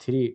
3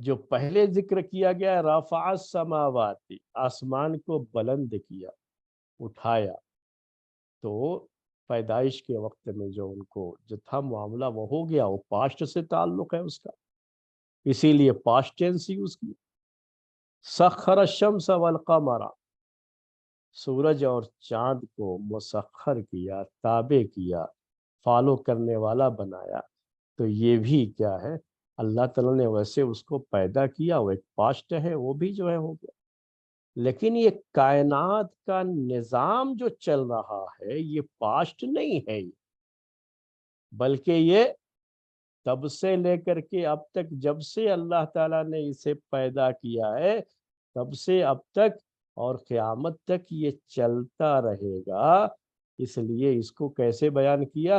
جو پہلے ذکر کیا گیا رفع السماواتی، آسمان کو بلند کیا، اٹھایا، تو پیدائش کے وقت میں جو ان کو جو تھا معاملہ وہ ہو گیا، وہ پاسٹ سے تعلق ہے اس کا، اسی لیے پاسٹ ٹینس یوز کیا۔ سخر الشمس والقمر، سورج اور چاند کو مسخر کیا، تابع کیا، فالو کرنے والا بنایا، تو یہ بھی کیا ہے، اللہ تعالیٰ نے ویسے اس کو پیدا کیا، وہ ایک پاسٹ ہے، وہ بھی جو ہے ہو گیا۔ لیکن یہ کائنات کا نظام جو چل رہا ہے یہ پاسٹ نہیں ہے، بلکہ یہ تب سے لے کر کے اب تک، جب سے اللہ تعالیٰ نے اسے پیدا کیا ہے تب سے اب تک اور قیامت تک یہ چلتا رہے گا۔ اس لیے اس کو کیسے بیان کیا؟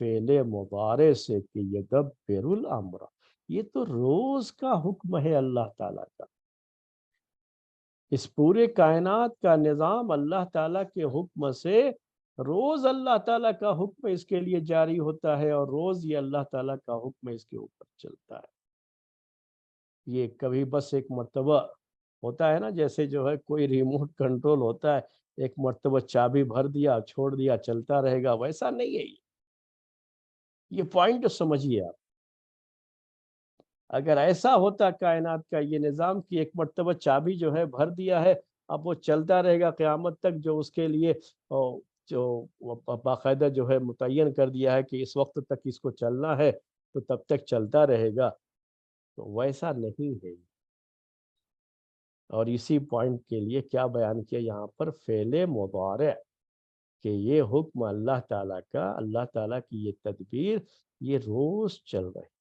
فعل مضارع سے کہ یدبر الامر، یہ تو روز کا حکم ہے اللہ تعالیٰ کا۔ اس پورے کائنات کا نظام اللہ تعالیٰ کے حکم سے، روز اللہ تعالیٰ کا حکم اس کے لیے جاری ہوتا ہے، اور روز یہ اللہ تعالیٰ کا حکم اس کے اوپر چلتا ہے۔ یہ کبھی بس ایک مرتبہ ہوتا ہے نا، جیسے جو ہے کوئی ریموٹ کنٹرول ہوتا ہے، ایک مرتبہ چابی بھر دیا چھوڑ دیا چلتا رہے گا، ویسا نہیں ہے یہ پوائنٹ سمجھیے آپ۔ اگر ایسا ہوتا کائنات کا یہ نظام کہ ایک مرتبہ چابی جو ہے بھر دیا ہے، اب وہ چلتا رہے گا قیامت تک، جو اس کے لیے جو باقاعدہ جو ہے متعین کر دیا ہے کہ اس وقت تک اس کو چلنا ہے، تو تب تک چلتا رہے گا، تو ویسا نہیں ہے۔ اور اسی پوائنٹ کے لیے کیا بیان کیا یہاں پر؟ فعل مضارع، کہ یہ حکم اللہ تعالیٰ کا، اللہ تعالیٰ کی یہ تدبیر، یہ روز چل رہی ہے،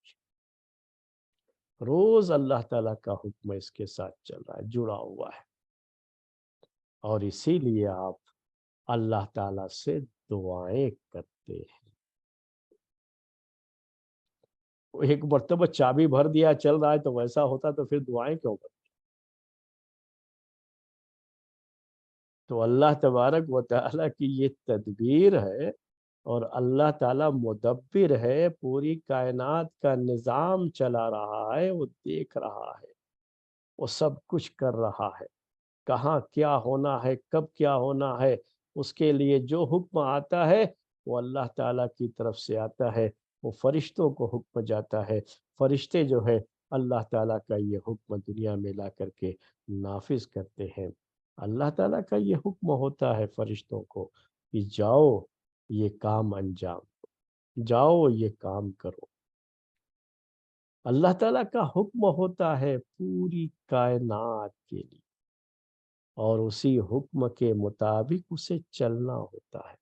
روز اللہ تعالیٰ کا حکم اس کے ساتھ چل رہا ہے، جڑا ہوا ہے۔ اور اسی لیے آپ اللہ تعالیٰ سے دعائیں کرتے ہیں۔ ایک مرتبہ چابی بھر دیا چل رہا ہے، تو ویسا ہوتا تو پھر دعائیں کیوں کرتے؟ تو اللہ تبارک و تعالیٰ کی یہ تدبیر ہے، اور اللہ تعالیٰ مدبر ہے، پوری کائنات کا نظام چلا رہا ہے، وہ دیکھ رہا ہے، وہ سب کچھ کر رہا ہے، کہاں کیا ہونا ہے، کب کیا ہونا ہے، اس کے لیے جو حکم آتا ہے وہ اللہ تعالیٰ کی طرف سے آتا ہے، وہ فرشتوں کو حکم جاتا ہے، فرشتے جو ہے اللہ تعالیٰ کا یہ حکم دنیا میں لا کر کے نافذ کرتے ہیں۔ اللہ تعالیٰ کا یہ حکم ہوتا ہے فرشتوں کو کہ جاؤ یہ کام انجام دو، جاؤ یہ کام کرو۔ اللہ تعالیٰ کا حکم ہوتا ہے پوری کائنات کے لیے، اور اسی حکم کے مطابق اسے چلنا ہوتا ہے،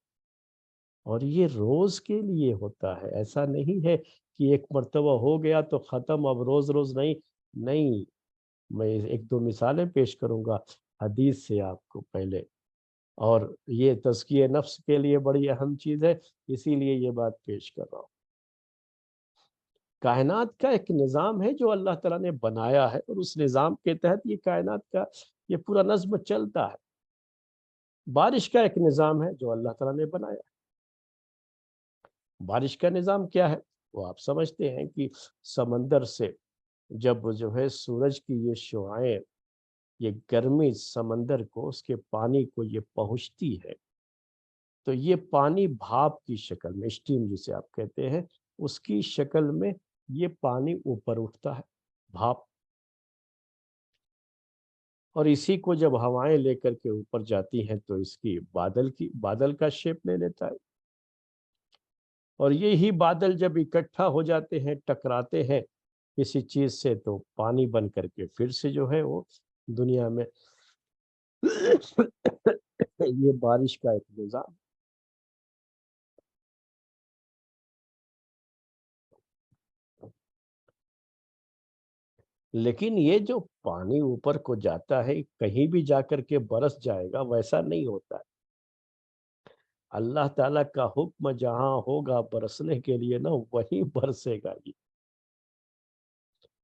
اور یہ روز کے لیے ہوتا ہے۔ ایسا نہیں ہے کہ ایک مرتبہ ہو گیا تو ختم، اب روز روز نہیں۔ نہیں، میں ایک دو مثالیں پیش کروں گا حدیث سے آپ کو پہلے، اور یہ تزکیہ نفس کے لیے بڑی اہم چیز ہے، اسی لیے یہ بات پیش کر رہا ہوں۔ کائنات کا ایک نظام ہے جو اللہ تعالیٰ نے بنایا ہے، اور اس نظام کے تحت یہ کائنات کا یہ پورا نظم چلتا ہے۔ بارش کا ایک نظام ہے جو اللہ تعالیٰ نے بنایا ہے۔ بارش کا نظام کیا ہے؟ وہ آپ سمجھتے ہیں کہ سمندر سے جب جو ہے سورج کی یہ شعاعیں، یہ گرمی سمندر کو، اس کے پانی کو یہ پہنچتی ہے، تو یہ پانی بھاپ کی شکل میں، اسٹیم جسے آپ کہتے ہیں، اس کی شکل میں یہ پانی اوپر اٹھتا ہے، بھاپ، اور اسی کو جب ہوائیں لے کر کے اوپر جاتی ہیں تو اس کی بادل کا شیپ لے لیتا ہے، اور یہی بادل جب اکٹھا ہو جاتے ہیں، ٹکراتے ہیں کسی چیز سے، تو پانی بن کر کے پھر سے جو ہے وہ دنیا میں یہ بارش کا ایک نظام۔ لیکن یہ جو پانی اوپر کو جاتا ہے کہیں بھی جا کر کے برس جائے گا، ویسا نہیں ہوتا ہے۔ اللہ تعالیٰ کا حکم جہاں ہوگا برسنے کے لیے نا، وہیں برسے گا یہ۔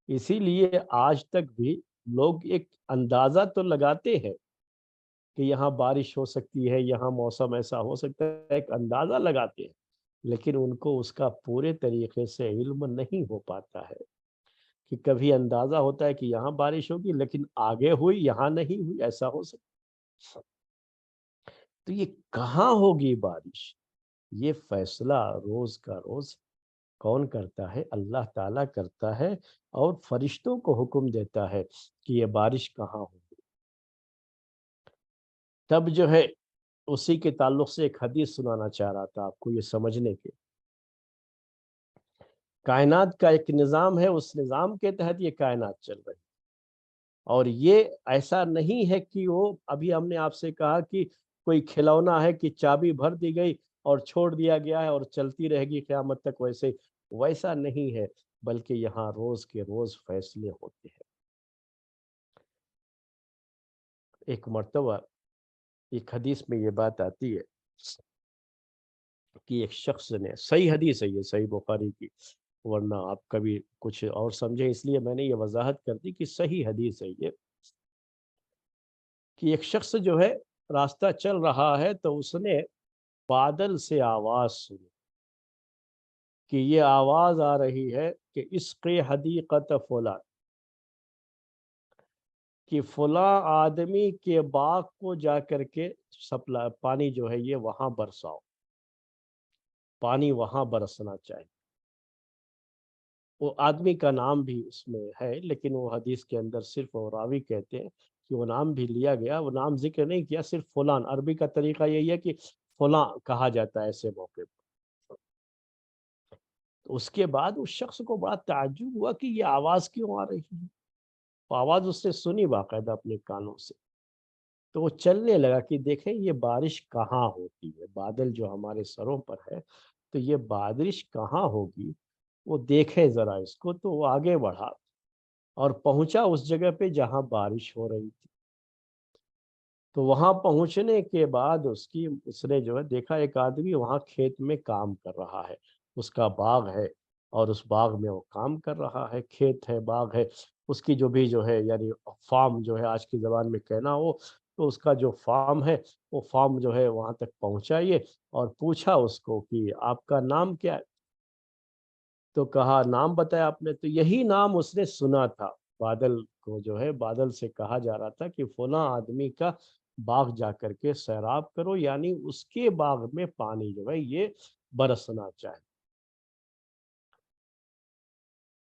اسی لیے آج تک بھی لوگ ایک اندازہ تو لگاتے ہیں کہ یہاں بارش ہو سکتی ہے، یہاں موسم ایسا ہو سکتا ہے، ایک اندازہ لگاتے ہیں، لیکن ان کو اس کا پورے طریقے سے علم نہیں ہو پاتا ہے کہ کبھی اندازہ ہوتا ہے کہ یہاں بارش ہوگی لیکن آگے ہوئی یہاں نہیں ہوئی، ایسا ہو سکتا؟ تو یہ کہاں ہوگی بارش، یہ فیصلہ روز کا روز کون کرتا ہے؟ اللہ تعالیٰ کرتا ہے، اور فرشتوں کو حکم دیتا ہے کہ یہ بارش کہاں ہوگی۔ تب جو ہے اسی کے تعلق سے ایک حدیث سنانا چاہ رہا تھا آپ کو، یہ سمجھنے کے۔ کائنات کا ایک نظام ہے، اس نظام کے تحت یہ کائنات چل رہی ہے، اور یہ ایسا نہیں ہے کہ وہ ابھی ہم نے آپ سے کہا کہ کوئی کھلونا ہے کہ چابی بھر دی گئی اور چھوڑ دیا گیا ہے اور چلتی رہے گی قیامت تک، ویسا نہیں ہے، بلکہ یہاں روز کے روز فیصلے ہوتے ہیں۔ ایک مرتبہ ایک حدیث میں یہ بات آتی ہے کہ ایک شخص نے، صحیح حدیث ہے یہ، صحیح بخاری کی، ورنہ آپ کبھی کچھ اور سمجھیں، اس لیے میں نے یہ وضاحت کر دی کہ صحیح حدیث ہے یہ، کہ ایک شخص جو ہے راستہ چل رہا ہے تو اس نے بادل سے آواز سنی کہ یہ آواز آ رہی ہے کہ عشق حدیقت فلاں، کہ فلاں آدمی کے باغ کو جا کر کے پانی جو ہے یہ وہاں برساؤ، پانی وہاں برسنا چاہیے۔ وہ آدمی کا نام بھی اس میں ہے، لیکن وہ حدیث کے اندر صرف وہ راوی کہتے ہیں کہ وہ نام بھی لیا گیا، وہ نام ذکر نہیں کیا، صرف فلان۔ عربی کا طریقہ یہی ہے کہ فلاں کہا جاتا ہے ایسے موقع پر۔ تو اس کے بعد اس شخص کو بڑا تعجب ہوا کہ یہ آواز کیوں آ رہی ہے، وہ آواز اس نے سنی باقاعدہ اپنے کانوں سے، تو وہ چلنے لگا کہ دیکھیں یہ بارش کہاں ہوتی ہے، بادل جو ہمارے سروں پر ہے تو یہ بارش کہاں ہوگی، وہ دیکھے ذرا اس کو۔ تو وہ آگے بڑھا اور پہنچا اس جگہ پہ جہاں بارش ہو رہی تھی۔ تو وہاں پہنچنے کے بعد اس نے جو ہے دیکھا ایک آدمی وہاں کھیت میں کام کر رہا ہے، اس کا باغ ہے اور اس باغ میں وہ کام کر رہا ہے، کھیت ہے، باغ ہے، اس کی جو بھی جو ہے یعنی فارم جو ہے آج کی زبان میں کہنا ہو تو اس کا جو فارم ہے، وہ فارم جو ہے وہاں تک پہنچائیے، اور پوچھا اس کو کہ آپ کا نام کیا ہے؟ تو کہا نام بتایا آپ نے، تو یہی نام اس نے سنا تھا، بادل کو جو ہے بادل سے کہا جا رہا تھا کہ فلاں آدمی کا باغ جا کر کے سیراب کرو، یعنی اس کے باغ میں پانی جو ہے یہ برسنا چاہے۔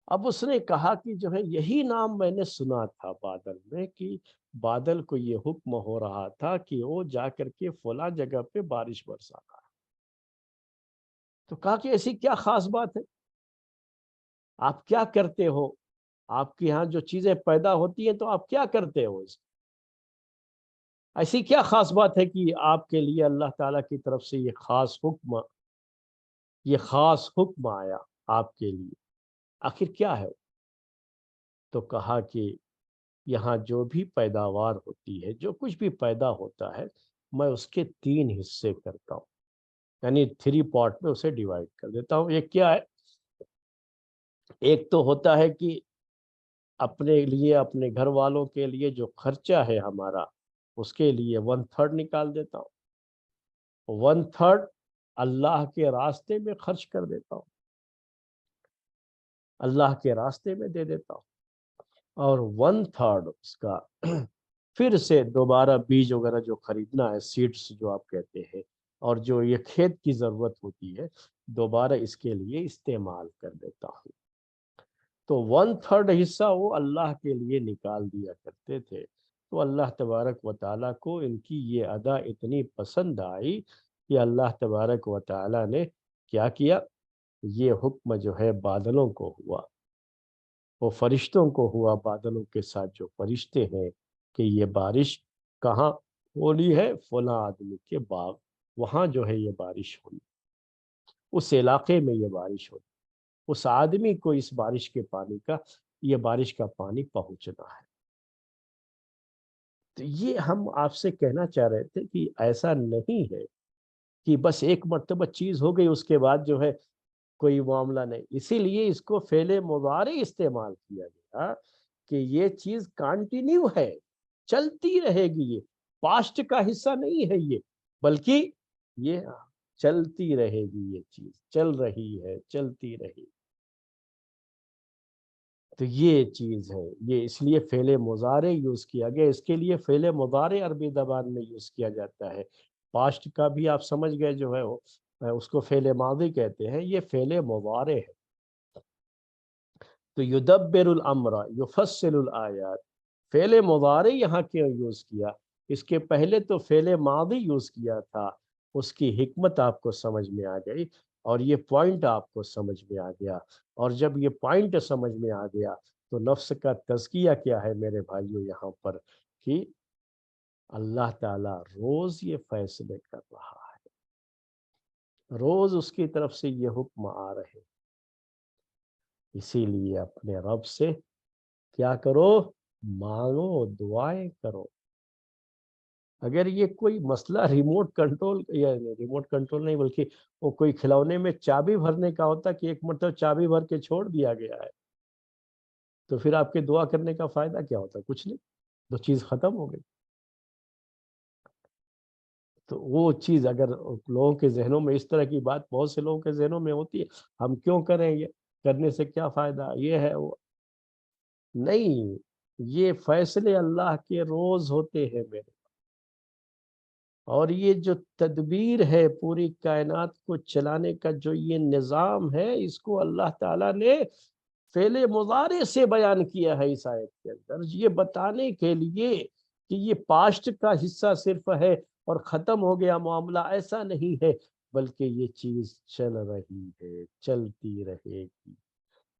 اب اس نے کہا کہ جو ہے یہی نام میں نے سنا تھا بادل میں، کہ بادل کو یہ حکم ہو رہا تھا کہ وہ جا کر کے فلاں جگہ پہ بارش برسانا ہے۔ تو کہا کہ ایسی کیا خاص بات ہے، آپ کیا کرتے ہو، آپ کے ہاں جو چیزیں پیدا ہوتی ہیں تو آپ کیا کرتے ہو، ایسی کیا خاص بات ہے کہ آپ کے لیے اللہ تعالیٰ کی طرف سے یہ خاص حکم آیا آپ کے لیے، آخر کیا ہے؟ تو کہا کہ یہاں جو بھی پیداوار ہوتی ہے، جو کچھ بھی پیدا ہوتا ہے، میں اس کے 3 حصے کرتا ہوں، یعنی 3 پارٹ میں اسے ڈیوائڈ کر دیتا ہوں۔ ایک کیا ہے؟ ایک تو ہوتا ہے کہ اپنے لیے، اپنے گھر والوں کے لیے جو خرچہ ہے ہمارا، اس کے لیے 1/3 نکال دیتا ہوں، 1/3 اللہ کے راستے میں خرچ کر دیتا ہوں، اللہ کے راستے میں دے دیتا ہوں، اور 1/3 اس کا پھر سے دوبارہ بیج وغیرہ جو خریدنا ہے، سیڈز جو آپ کہتے ہیں، اور جو یہ کھیت کی ضرورت ہوتی ہے، دوبارہ اس کے لیے استعمال کر دیتا ہوں۔ تو 1/3 حصہ وہ اللہ کے لیے نکال دیا کرتے تھے۔ تو اللہ تبارک و تعالیٰ کو ان کی یہ ادا اتنی پسند آئی کہ اللہ تبارک و تعالیٰ نے کیا کیا، یہ حکم جو ہے بادلوں کو ہوا، وہ فرشتوں کو ہوا، بادلوں کے ساتھ جو فرشتے ہیں، کہ یہ بارش کہاں ہونی ہے؟ فلاں آدمی کے باغ، وہاں جو ہے یہ بارش ہونی، اس علاقے میں یہ بارش ہونی، اس آدمی کو اس بارش کے پانی کا، یہ بارش کا پانی پہنچنا ہے۔ تو یہ ہم آپ سے کہنا چاہ رہے تھے کہ ایسا نہیں ہے کہ بس ایک مرتبہ چیز ہو گئی اس کے بعد جو ہے کوئی معاملہ نہیں، اسی لیے اس کو فعل مضارع استعمال کیا گیا کہ یہ چیز کانٹینیو ہے، چلتی رہے گی، یہ پاسٹ کا حصہ نہیں ہے یہ، بلکہ یہ چلتی رہے گی، یہ چیز چل رہی ہے، چلتی رہے گی۔ تو یہ چیز ہے، یہ اس لیے فعل مضارع یوز کیا گیا، اس کے لیے فعل مضارع عربی زبان میں یوز کیا جاتا ہے۔ پاسٹ کا بھی آپ سمجھ گئے جو ہے اس کو فعل ماضی کہتے ہیں، یہ فعل مضارع ہے۔ تو یدبر الامر یفصل الآیات، فعل مضارع یہاں کیوں یوز کیا؟ اس کے پہلے تو فعل ماضی یوز کیا تھا، اس کی حکمت آپ کو سمجھ میں آ گئی، اور یہ پوائنٹ آپ کو سمجھ میں آ گیا۔ اور جب یہ پوائنٹ سمجھ میں آ گیا تو نفس کا تزکیہ کیا ہے میرے بھائیوں یہاں پر، کہ اللہ تعالیٰ روز یہ فیصلے کر رہا ہے، روز اس کی طرف سے یہ حکم آ رہے، اسی لیے اپنے رب سے کیا کرو؟ مانگو، دعائیں کرو۔ اگر یہ کوئی مسئلہ ریموٹ کنٹرول، یا ریموٹ کنٹرول نہیں بلکہ وہ کوئی کھلونے میں چابی بھرنے کا ہوتا کہ ایک مرتبہ چابی بھر کے چھوڑ دیا گیا ہے، تو پھر آپ کے دعا کرنے کا فائدہ کیا ہوتا؟ کچھ نہیں، تو چیز ختم ہو گئی۔ تو وہ چیز اگر لوگوں کے ذہنوں میں اس طرح کی بات بہت سے لوگوں کے ذہنوں میں ہوتی ہے، ہم کیوں کریں، یہ کرنے سے کیا فائدہ، یہ ہے وہ نہیں، یہ فیصلے اللہ کے روز ہوتے ہیں میرے، اور یہ جو تدبیر ہے پوری کائنات کو چلانے کا، جو یہ نظام ہے، اس کو اللہ تعالیٰ نے فعل مضارع سے بیان کیا ہے اس آیت کے اندر، یہ بتانے کے لیے کہ یہ پاسٹ کا حصہ صرف ہے اور ختم ہو گیا معاملہ، ایسا نہیں ہے، بلکہ یہ چیز چل رہی ہے، چلتی رہے گی،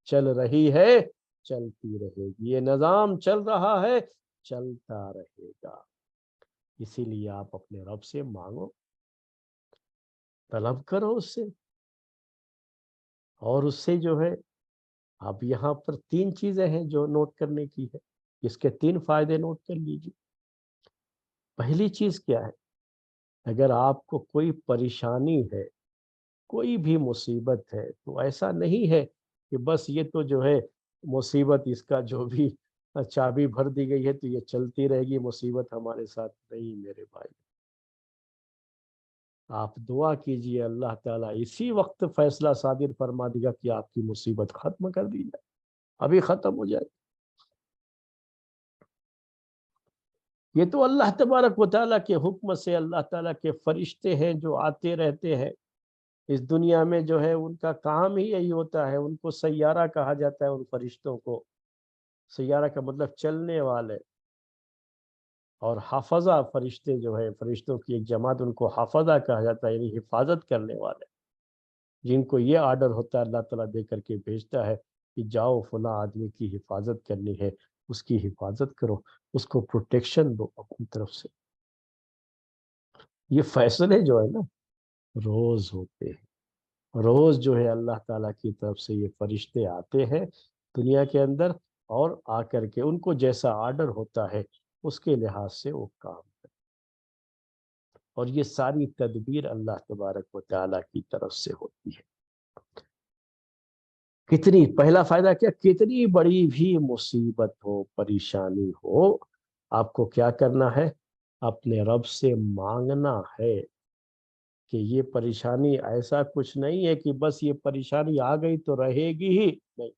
چل رہی ہے، چلتی رہے گی، یہ نظام چل رہا ہے، چلتا رہے گا۔ اسی لیے آپ اپنے رب سے مانگو، طلب کرو اس سے، اور اس سے جو ہے، اب یہاں پر 3 چیزیں ہیں جو نوٹ کرنے کی ہے، اس کے 3 فائدے نوٹ کر لیجیے۔ پہلی چیز کیا ہے؟ اگر آپ کو کوئی پریشانی ہے، کوئی بھی مصیبت ہے، تو ایسا نہیں ہے کہ بس یہ تو جو ہے مصیبت، اس کا جو بھی چابی بھر دی گئی ہے تو یہ چلتی رہے گی مصیبت ہمارے ساتھ، نہیں میرے بھائی، آپ دعا کیجئے، اللہ تعالیٰ اسی وقت فیصلہ صادر فرما دے گا کہ آپ کی مصیبت ختم کر دی جائے، ابھی ختم ہو جائے۔ یہ تو اللہ تبارک و تعالیٰ کے حکم سے، اللہ تعالیٰ کے فرشتے ہیں جو آتے رہتے ہیں اس دنیا میں، جو ہے ان کا کام ہی یہی ہوتا ہے، ان کو سیارہ کہا جاتا ہے، ان فرشتوں کو، سیارہ کا مطلب چلنے والے، اور حافظہ فرشتے جو ہے، فرشتوں کی ایک جماعت، ان کو حافظہ کہا جاتا ہے، یعنی حفاظت کرنے والے، جن کو یہ آرڈر ہوتا ہے اللہ تعالیٰ دے کر کے بھیجتا ہے کہ جاؤ فلاں آدمی کی حفاظت کرنی ہے، اس کی حفاظت کرو، اس کو پروٹیکشن دو اپنی طرف سے۔ یہ فیصلے جو ہے نا روز ہوتے ہیں، روز جو ہے اللہ تعالیٰ کی طرف سے یہ فرشتے آتے ہیں دنیا کے اندر، اور آ کر کے ان کو جیسا آرڈر ہوتا ہے اس کے لحاظ سے وہ کام کرتے، اور یہ ساری تدبیر اللہ تبارک و تعالیٰ کی طرف سے ہوتی ہے۔ کتنی، پہلا فائدہ کیا، کتنی بڑی بھی مصیبت ہو، پریشانی ہو، آپ کو کیا کرنا ہے؟ اپنے رب سے مانگنا ہے کہ یہ پریشانی ایسا کچھ نہیں ہے کہ بس یہ پریشانی آ گئی تو رہے گی ہی نہیں،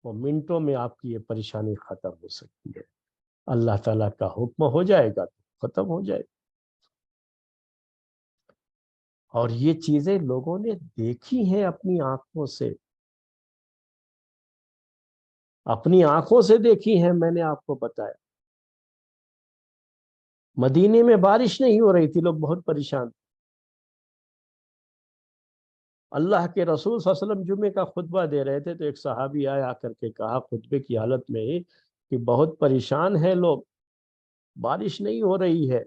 وہ منٹوں میں آپ کی یہ پریشانی ختم ہو سکتی ہے، اللہ تعالیٰ کا حکم ہو جائے گا تو ختم ہو جائے گا۔ اور یہ چیزیں لوگوں نے دیکھی ہیں اپنی آنکھوں سے، اپنی آنکھوں سے دیکھی ہیں، میں نے آپ کو بتایا، مدینے میں بارش نہیں ہو رہی تھی، لوگ بہت پریشان، اللہ کے رسول صلی اللہ علیہ وسلم جمعے کا خطبہ دے رہے تھے، تو ایک صحابی آیا کر کے کہا خطبے کی حالت میں ہی کہ بہت پریشان ہیں لوگ، بارش نہیں ہو رہی ہے،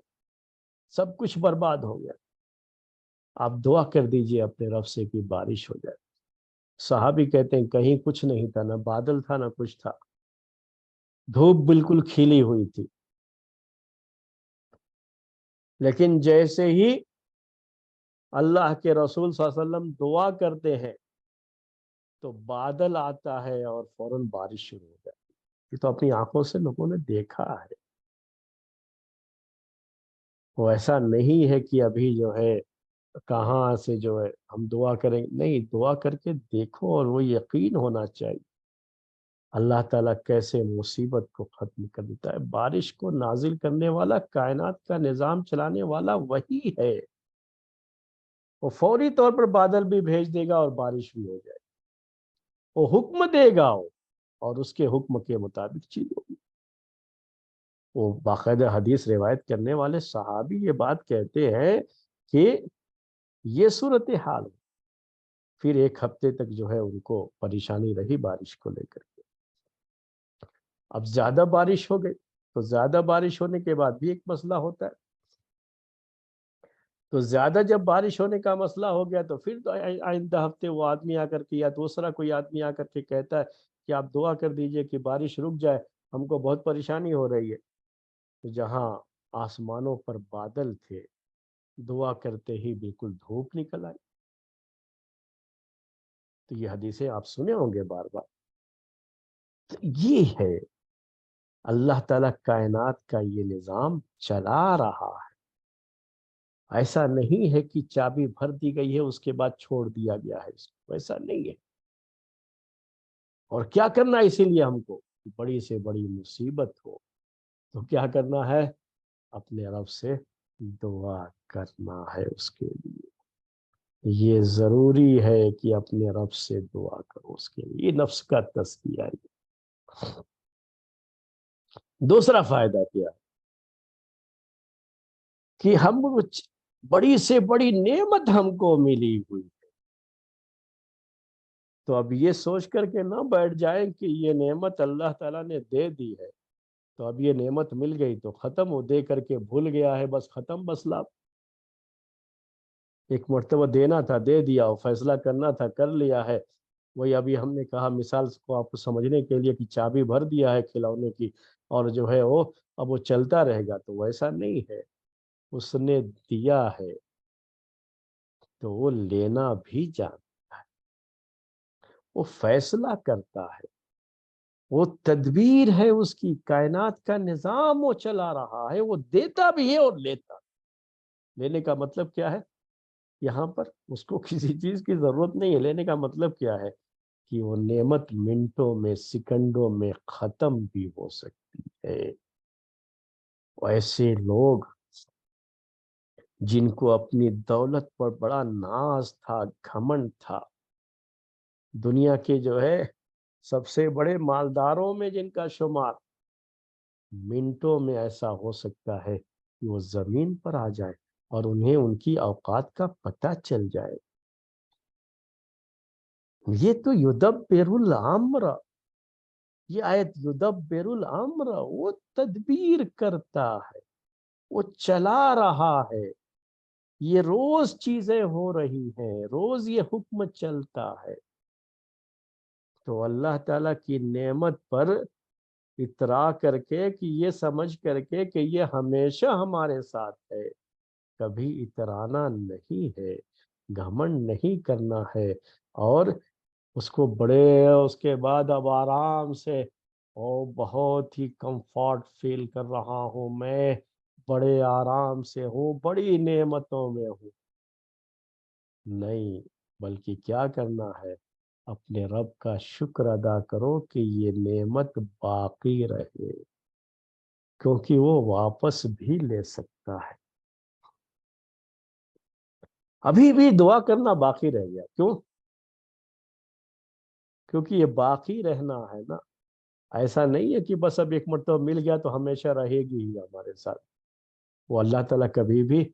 سب کچھ برباد ہو گیا، آپ دعا کر دیجئے اپنے رب سے کہ بارش ہو جائے۔ صحابی کہتے ہیں کہیں کچھ نہیں تھا، نہ بادل تھا نہ کچھ تھا، دھوپ بالکل کھلی ہوئی تھی، لیکن جیسے ہی اللہ کے رسول صلی اللہ علیہ وسلم دعا کرتے ہیں تو بادل آتا ہے اور فوراً بارش شروع ہو جاتی ہے، یہ تو اپنی آنکھوں سے لوگوں نے دیکھا ہے۔ وہ ایسا نہیں ہے کہ ابھی جو ہے کہاں سے جو ہے ہم دعا کریں، نہیں، دعا کر کے دیکھو، اور وہ یقین ہونا چاہیے، اللہ تعالیٰ کیسے مصیبت کو ختم کر دیتا ہے۔ بارش کو نازل کرنے والا، کائنات کا نظام چلانے والا وہی ہے۔ وہ فوری طور پر بادل بھی بھیج دے گا اور بارش بھی ہو جائے گی۔ وہ حکم دے گا اور اس کے حکم کے مطابق چیز ہوگی۔ وہ باقاعدہ حدیث روایت کرنے والے صحابی یہ بات کہتے ہیں کہ یہ صورتحال ہے۔ پھر ایک ہفتے تک جو ہے ان کو پریشانی رہی بارش کو لے کر کے۔ اب زیادہ بارش ہو گئی تو زیادہ بارش ہونے کے بعد بھی ایک مسئلہ ہوتا ہے۔ تو زیادہ جب بارش ہونے کا مسئلہ ہو گیا تو پھر آئندہ ہفتے وہ آدمی آ کر کے یا دوسرا کوئی آدمی آ کر کے کہتا ہے کہ آپ دعا کر دیجئے کہ بارش رک جائے، ہم کو بہت پریشانی ہو رہی ہے۔ تو جہاں آسمانوں پر بادل تھے، دعا کرتے ہی بالکل دھوپ نکل آئی۔ تو یہ حدیثیں آپ سنے ہوں گے بار بار۔ تو یہ ہے اللہ تعالیٰ کائنات کا یہ نظام چلا رہا ہے۔ ایسا نہیں ہے کہ چابی بھر دی گئی ہے اس کے بعد چھوڑ دیا گیا ہے اس کو، ایسا نہیں ہے۔ اور کیا کرنا ہے اسی لیے ہم کو؟ بڑی سے بڑی مصیبت ہو تو کیا کرنا ہے؟ اپنے رب سے دعا کرنا ہے اس کے لیے۔ یہ ضروری ہے کہ اپنے رب سے دعا کرو اس کے لیے۔ یہ نفس کا تزکیہ ہے۔ دوسرا فائدہ کیا کہ ہم بڑی سے بڑی نعمت ہم کو ملی ہوئی ہے، تو اب یہ سوچ کر کے نہ بیٹھ جائیں کہ یہ نعمت اللہ تعالیٰ نے دے دی ہے تو اب یہ نعمت مل گئی تو ختم، ہو دے کر کے بھول گیا ہے، بس ختم مسئلہ۔ ایک مرتبہ دینا تھا دے دیا، اور فیصلہ کرنا تھا کر لیا ہے۔ وہی ابھی ہم نے کہا مثال کو آپ کو سمجھنے کے لیے کہ چابی بھر دیا ہے کھلونے کی اور جو ہے وہ اب وہ چلتا رہے گا، تو ویسا نہیں ہے۔ اس نے دیا ہے تو وہ لینا بھی جانتا ہے، وہ فیصلہ کرتا ہے، وہ تدبیر ہے اس کی، کائنات کا نظام وہ چلا رہا ہے، وہ دیتا بھی ہے اور لیتا بھی۔ لینے کا مطلب کیا ہے؟ یہاں پر اس کو کسی چیز کی ضرورت نہیں ہے۔ لینے کا مطلب کیا ہے؟ کہ وہ نعمت منٹوں میں، سیکنڈوں میں ختم بھی ہو سکتی ہے۔ ایسے لوگ جن کو اپنی دولت پر بڑا ناز تھا، گھمنڈ تھا، دنیا کے جو ہے سب سے بڑے مالداروں میں جن کا شمار، منٹوں میں ایسا ہو سکتا ہے کہ وہ زمین پر آ جائے اور انہیں ان کی اوقات کا پتہ چل جائے۔ یہ تو یدبر الامر، یہ آیت یدبر الامر، وہ تدبیر کرتا ہے، وہ چلا رہا ہے۔ یہ روز چیزیں ہو رہی ہیں، روز یہ حکم چلتا ہے۔ تو اللہ تعالیٰ کی نعمت پر اترا کر کے، کہ یہ سمجھ کر کے کہ یہ ہمیشہ ہمارے ساتھ ہے، کبھی اترانا نہیں ہے، گھمنڈ نہیں کرنا ہے، اور اس کو بڑے اس کے بعد اب آرام سے بہت ہی کمفورٹ فیل کر رہا ہوں، میں بڑے آرام سے ہوں، بڑی نعمتوں میں ہوں۔ نہیں، بلکہ کیا کرنا ہے؟ اپنے رب کا شکر ادا کرو کہ یہ نعمت باقی رہے، کیونکہ وہ واپس بھی لے سکتا ہے۔ ابھی بھی دعا کرنا باقی رہ گیا، کیوں؟ کیونکہ یہ باقی رہنا ہے نا۔ ایسا نہیں ہے کہ بس اب ایک مرتبہ مل گیا تو ہمیشہ رہے گی ہی ہمارے ساتھ۔ وہ اللہ تعالیٰ کبھی بھی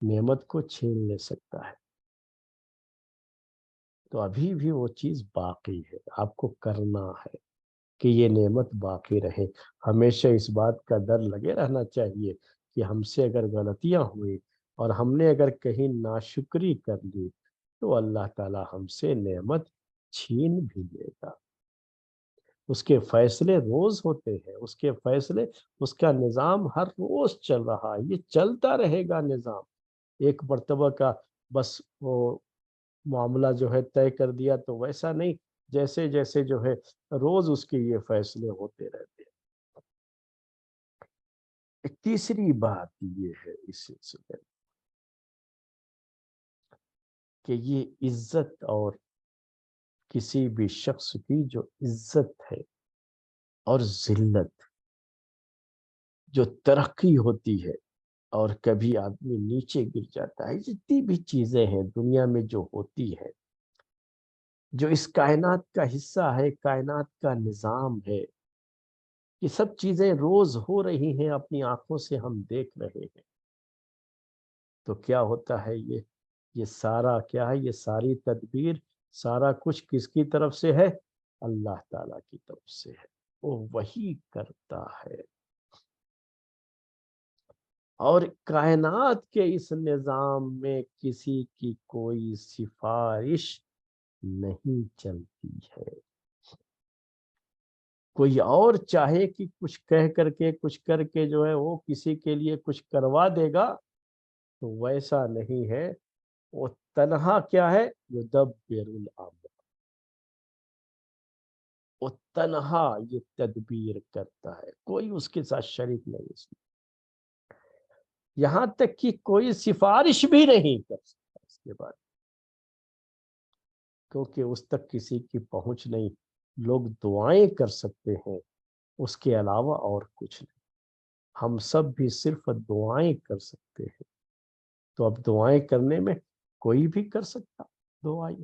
نعمت کو چھین لے سکتا ہے۔ تو ابھی بھی وہ چیز باقی ہے، آپ کو کرنا ہے کہ یہ نعمت باقی رہے۔ ہمیشہ اس بات کا ڈر لگے رہنا چاہیے کہ ہم سے اگر غلطیاں ہوئی اور ہم نے اگر کہیں ناشکری کر لی تو اللہ تعالیٰ ہم سے نعمت چھین بھی لے گا۔ اس کے فیصلے روز ہوتے ہیں، اس کے فیصلے، اس کا نظام ہر روز چل رہا ہے، یہ چلتا رہے گا نظام۔ ایک مرتبہ کا بس وہ معاملہ جو ہے طے کر دیا تو ویسا نہیں، جیسے جیسے جو ہے روز اس کے یہ فیصلے ہوتے رہتے ہیں۔ ایک تیسری بات یہ ہے اس سلسلے میں کہ یہ عزت، اور کسی بھی شخص کی جو عزت ہے اور ذلت، جو ترقی ہوتی ہے اور کبھی آدمی نیچے گر جاتا ہے، جتنی بھی چیزیں ہیں دنیا میں جو ہوتی ہے، جو اس کائنات کا حصہ ہے، کائنات کا نظام ہے، یہ سب چیزیں روز ہو رہی ہیں، اپنی آنکھوں سے ہم دیکھ رہے ہیں. تو کیا ہوتا ہے، یہ سارا کیا ہے، یہ ساری تدبیر، سارا کچھ کس کی طرف سے ہے؟ اللہ تعالیٰ کی طرف سے ہے. وہ وہی کرتا ہے. اور کائنات کے اس نظام میں کسی کی کوئی سفارش نہیں چلتی ہے. کوئی اور چاہے کہ کچھ کہہ کر کے، کچھ کر کے جو ہے وہ کسی کے لیے کچھ کروا دے گا، تو ویسا نہیں ہے. وہ تنہا کیا ہے، یدبر الامر، وہ تنہا یہ تدبیر کرتا ہے، کوئی اس کے ساتھ شریک نہیں. اس میں یہاں تک کہ کوئی سفارش بھی نہیں کر سکتا اس کے بعد، کیونکہ اس تک کسی کی پہنچ نہیں. لوگ دعائیں کر سکتے ہیں، اس کے علاوہ اور کچھ نہیں. ہم سب بھی صرف دعائیں کر سکتے ہیں. تو اب دعائیں کرنے میں کوئی بھی کر سکتا، دعائیں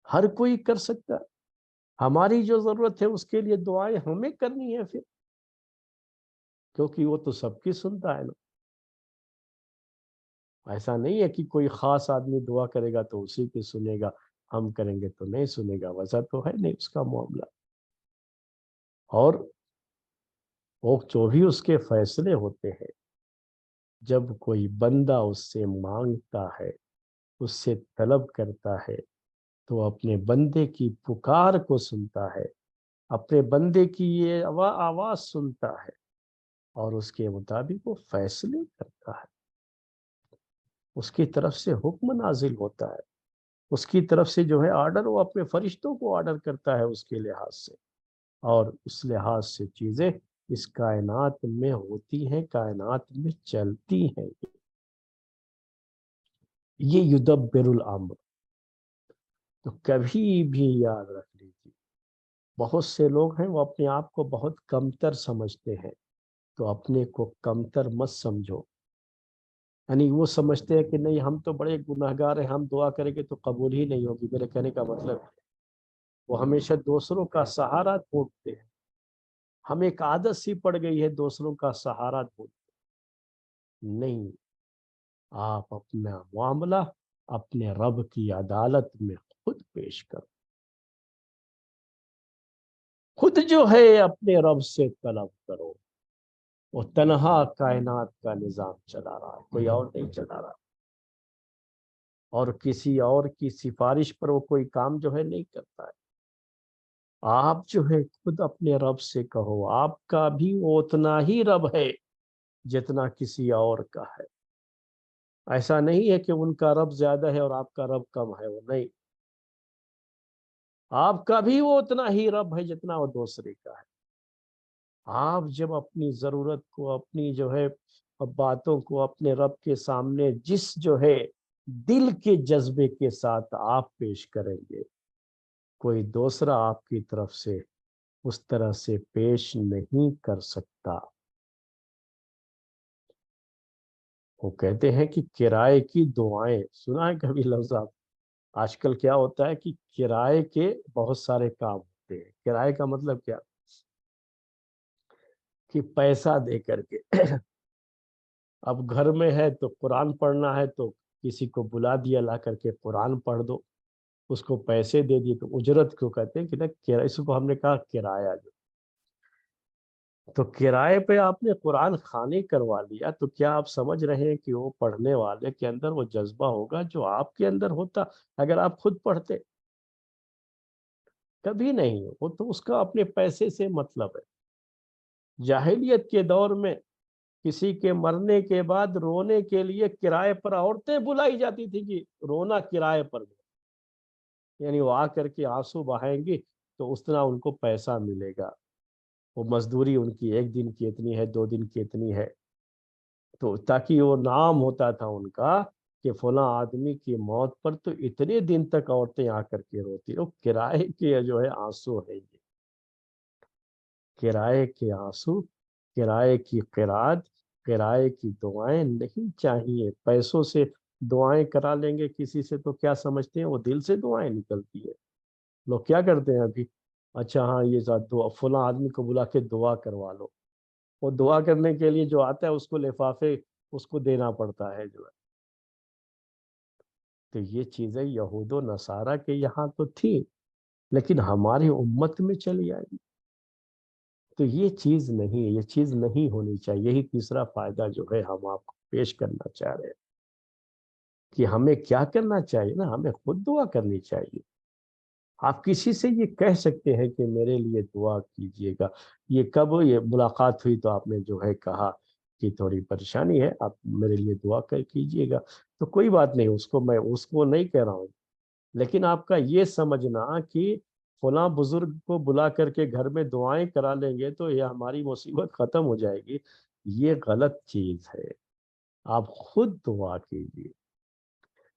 ہر کوئی کر سکتا. ہماری جو ضرورت ہے اس کے لیے دعائیں ہمیں کرنی ہے پھر، کیونکہ وہ تو سب کی سنتا ہے نا. ایسا نہیں ہے کہ کوئی خاص آدمی دعا کرے گا تو اسی کی سنے گا، ہم کریں گے تو نہیں سنے گا. ویسا تو ہے نہیں اس کا معاملہ. اور وہ جو بھی اس کے فیصلے ہوتے ہیں، جب کوئی بندہ اس سے مانگتا ہے، اس سے طلب کرتا ہے، تو اپنے بندے کی پکار کو سنتا ہے، اپنے بندے کی یہ آواز سنتا ہے، اور اس کے مطابق وہ فیصلے کرتا ہے. اس کی طرف سے حکم نازل ہوتا ہے، اس کی طرف سے جو ہے آرڈر، وہ اپنے فرشتوں کو آرڈر کرتا ہے اس کے لحاظ سے. اور اس لحاظ سے چیزیں اس کائنات میں ہوتی ہیں، کائنات میں چلتی ہیں. یہ یدبر الامر. تو کبھی بھی یاد رکھ لیجیے، بہت سے لوگ ہیں وہ اپنے آپ کو بہت کمتر سمجھتے ہیں. تو اپنے کو کمتر مت سمجھو. یعنی وہ سمجھتے ہیں کہ نہیں ہم تو بڑے گناہ گار ہیں، ہم دعا کریں گے تو قبول ہی نہیں ہوگی. میرے کہنے کا مطلب وہ ہمیشہ دوسروں کا سہارا ڈھونڈتے ہیں. ہم ایک عادت سی پڑ گئی ہے دوسروں کا سہارا ڈھونڈتے. نہیں، آپ اپنا معاملہ اپنے رب کی عدالت میں خود پیش کرو. خود جو ہے اپنے رب سے طلب کرو. وہ تنہا کائنات کا نظام چلا رہا ہے، کوئی اور نہیں چلا رہا. اور کسی اور کی سفارش پر وہ کوئی کام جو ہے نہیں کرتا ہے. آپ جو ہے خود اپنے رب سے کہو. آپ کا بھی وہ اتنا ہی رب ہے جتنا کسی اور کا ہے. ایسا نہیں ہے کہ ان کا رب زیادہ ہے اور آپ کا رب کم ہے، وہ نہیں. آپ کا بھی وہ اتنا ہی رب ہے جتنا وہ دوسرے کا ہے. آپ جب اپنی ضرورت کو، اپنی جو ہے باتوں کو اپنے رب کے سامنے جس جو ہے دل کے جذبے کے ساتھ آپ پیش کریں گے، کوئی دوسرا آپ کی طرف سے اس طرح سے پیش نہیں کر سکتا. وہ کہتے ہیں کہ کرائے کی دعائیں، سنا ہے کبھی لفظ آپ؟ آج کل کیا ہوتا ہے کہ کرائے کے بہت سارے کام ہوتے ہیں. کرائے کا مطلب کیا؟ کہ پیسہ دے کر کے اب گھر میں ہے تو قرآن پڑھنا ہے تو کسی کو بلا دیا، لا کر کے قرآن پڑھ دو. اس کو پیسے دے دیے تو اجرت کیوں کہتے ہیں کہ نا، اس کو ہم نے کہا کرایہ. تو کرائے پہ آپ نے قرآن خوانی کروا لیا، تو کیا آپ سمجھ رہے ہیں کہ وہ پڑھنے والے کے اندر وہ جذبہ ہوگا جو آپ کے اندر ہوتا اگر آپ خود پڑھتے؟ کبھی نہیں. وہ تو اس کا اپنے پیسے سے مطلب ہے. جاہلیت کے دور میں کسی کے مرنے کے بعد رونے کے لیے کرائے پر عورتیں بلائی جاتی تھی کہ رونا کرائے پر دو. یعنی وہ آ کر کے آنسو بہائیں گی تو اتنا ان کو پیسہ ملے گا. وہ مزدوری ان کی ایک دن کی اتنی ہے، 2 دن کی اتنی ہے. تو تاکہ وہ نام ہوتا تھا ان کا کہ فلاں آدمی کی موت پر تو اتنے دن تک عورتیں آ کر کے روتی. وہ کرائے کے جو ہے آنسو ہے یہ. کرائے کے آنسو، کرائے کی قرات، کرائے کی دعائیں نہیں چاہیے۔ پیسوں سے دعائیں کرا لیں گے کسی سے تو کیا سمجھتے ہیں وہ دل سے دعائیں نکلتی ہے؟ لوگ کیا کرتے ہیں ابھی، اچھا ہاں یہ دعا فلاں آدمی کو بلا کے دعا کروا لو، وہ دعا کرنے کے لیے جو آتا ہے اس کو لفافے اس کو دینا پڑتا ہے جو ہے۔ تو یہ چیزیں یہود و نصارہ کے یہاں تو تھی، لیکن ہماری امت میں چلی آئی۔ تو یہ چیز نہیں، یہ چیز نہیں ہونی چاہیے۔ یہی تیسرا فائدہ جو ہے ہم آپ کو پیش کرنا چاہ رہے ہیں کہ ہمیں کیا کرنا چاہیے نا، ہمیں خود دعا کرنی چاہیے۔ آپ کسی سے یہ کہہ سکتے ہیں کہ میرے لیے دعا کیجئے گا۔ یہ کب یہ ملاقات ہوئی تو آپ نے جو ہے کہا کہ تھوڑی پریشانی ہے، آپ میرے لیے دعا کیجئے گا، تو کوئی بات نہیں، میں اس کو نہیں کہہ رہا ہوں، لیکن آپ کا یہ سمجھنا کہ فلاں بزرگ کو بلا کر کے گھر میں دعائیں کرا لیں گے تو یہ ہماری مصیبت ختم ہو جائے گی، یہ غلط چیز ہے۔ آپ خود دعا کیجئے۔